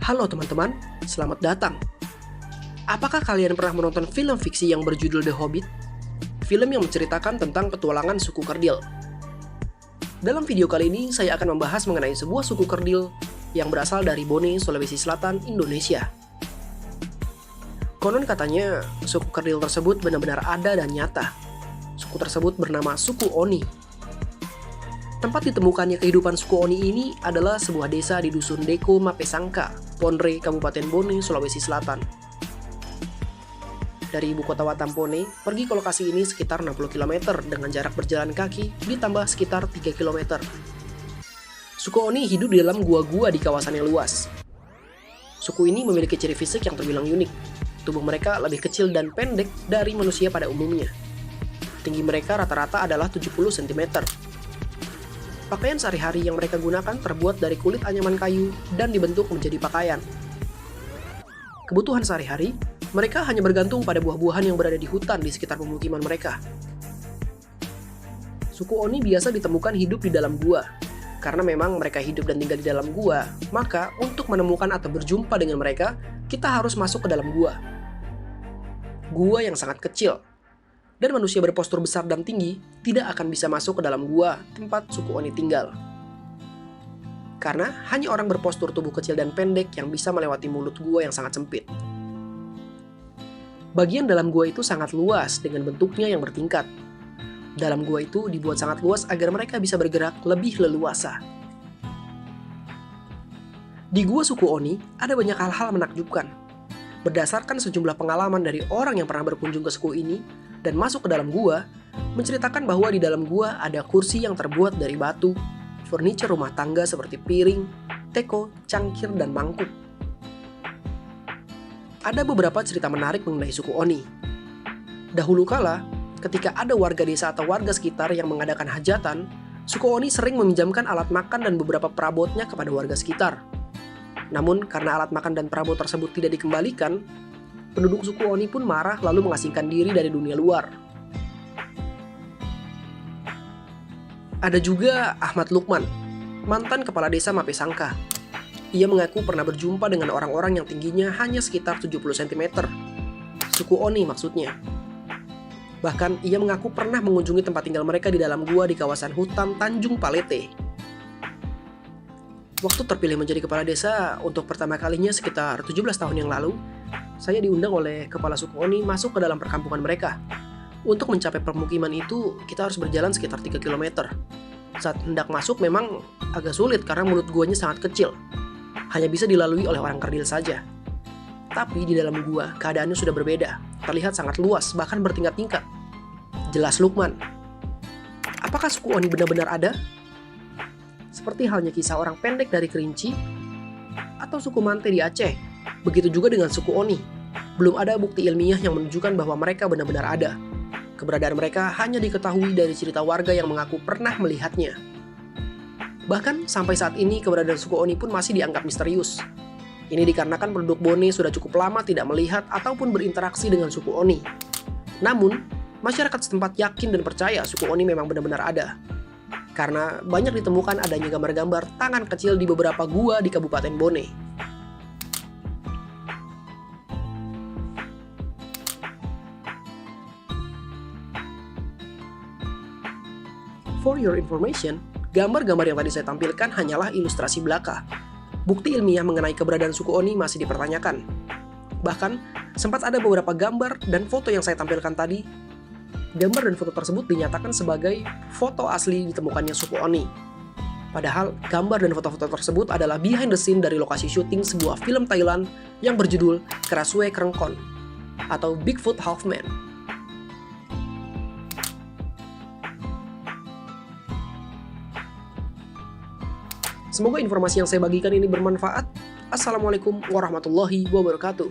Halo teman-teman, selamat datang. Apakah kalian pernah menonton film fiksi yang berjudul The Hobbit? Film yang menceritakan tentang petualangan suku kerdil. Dalam video kali ini, saya akan membahas mengenai sebuah suku kerdil yang berasal dari Bone, Sulawesi Selatan, Indonesia. Konon katanya, suku kerdil tersebut benar-benar ada dan nyata. Suku tersebut bernama suku Oni. Tempat ditemukannya kehidupan suku Oni ini adalah sebuah desa di Dusun Deko Mapesangka, Ponre, Kabupaten Bone, Sulawesi Selatan. Dari ibu kota Watampone, pergi ke lokasi ini sekitar 60 km dengan jarak berjalan kaki ditambah sekitar 3 km. Suku Oni hidup di dalam gua-gua di kawasan yang luas. Suku ini memiliki ciri fisik yang terbilang unik. Tubuh mereka lebih kecil dan pendek dari manusia pada umumnya. Tinggi mereka rata-rata adalah 70 cm. Pakaian sehari-hari yang mereka gunakan terbuat dari kulit anyaman kayu dan dibentuk menjadi pakaian. Kebutuhan sehari-hari, mereka hanya bergantung pada buah-buahan yang berada di hutan di sekitar pemukiman mereka. Suku Oni biasa ditemukan hidup di dalam gua. Karena memang mereka hidup dan tinggal di dalam gua, maka untuk menemukan atau berjumpa dengan mereka, kita harus masuk ke dalam gua. Gua yang sangat kecil. Dan manusia berpostur besar dan tinggi tidak akan bisa masuk ke dalam gua tempat suku Oni tinggal. Karena hanya orang berpostur tubuh kecil dan pendek yang bisa melewati mulut gua yang sangat sempit. Bagian dalam gua itu sangat luas dengan bentuknya yang bertingkat. Dalam gua itu dibuat sangat luas agar mereka bisa bergerak lebih leluasa. Di gua suku Oni ada banyak hal-hal menakjubkan. Berdasarkan sejumlah pengalaman dari orang yang pernah berkunjung ke suku ini dan masuk ke dalam gua, menceritakan bahwa di dalam gua ada kursi yang terbuat dari batu, furniture rumah tangga seperti piring, teko, cangkir, dan mangkuk. Ada beberapa cerita menarik mengenai suku Oni. Dahulu kala, ketika ada warga desa atau warga sekitar yang mengadakan hajatan, suku Oni sering meminjamkan alat makan dan beberapa perabotnya kepada warga sekitar. Namun, karena alat makan dan perabot tersebut tidak dikembalikan, penduduk suku Oni pun marah lalu mengasingkan diri dari dunia luar. Ada juga Ahmad Lukman, mantan kepala desa Mapesangka. Ia mengaku pernah berjumpa dengan orang-orang yang tingginya hanya sekitar 70 cm. Suku Oni maksudnya. Bahkan ia mengaku pernah mengunjungi tempat tinggal mereka di dalam gua di kawasan hutan Tanjung Palete. Waktu terpilih menjadi kepala desa untuk pertama kalinya sekitar 17 tahun yang lalu, saya diundang oleh kepala suku Oni masuk ke dalam perkampungan mereka. Untuk mencapai permukiman itu, kita harus berjalan sekitar 3 km. Saat hendak masuk memang agak sulit karena mulut guanya sangat kecil. Hanya bisa dilalui oleh orang kerdil saja. Tapi di dalam gua, keadaannya sudah berbeda. Terlihat sangat luas, bahkan bertingkat-tingkat. Jelas Lukman. Apakah suku Oni benar-benar ada? Seperti halnya kisah orang pendek dari Kerinci atau suku Mante di Aceh. Begitu juga dengan suku Oni. Belum ada bukti ilmiah yang menunjukkan bahwa mereka benar-benar ada. Keberadaan mereka hanya diketahui dari cerita warga yang mengaku pernah melihatnya. Bahkan sampai saat ini keberadaan suku Oni pun masih dianggap misterius. Ini dikarenakan penduduk Bone sudah cukup lama tidak melihat ataupun berinteraksi dengan suku Oni. Namun, masyarakat setempat yakin dan percaya suku Oni memang benar-benar ada. Karena banyak ditemukan adanya gambar-gambar tangan kecil di beberapa gua di Kabupaten Bone. For your information, gambar-gambar yang tadi saya tampilkan hanyalah ilustrasi belaka. Bukti ilmiah mengenai keberadaan suku Oni masih dipertanyakan. Bahkan, sempat ada beberapa gambar dan foto yang saya tampilkan tadi. Gambar dan foto tersebut dinyatakan sebagai foto asli ditemukannya suku Oni. Padahal, gambar dan foto-foto tersebut adalah behind the scene dari lokasi syuting sebuah film Thailand yang berjudul Krasue Krengkon atau Bigfoot Halfman. Semoga informasi yang saya bagikan ini bermanfaat. Assalamualaikum warahmatullahi wabarakatuh.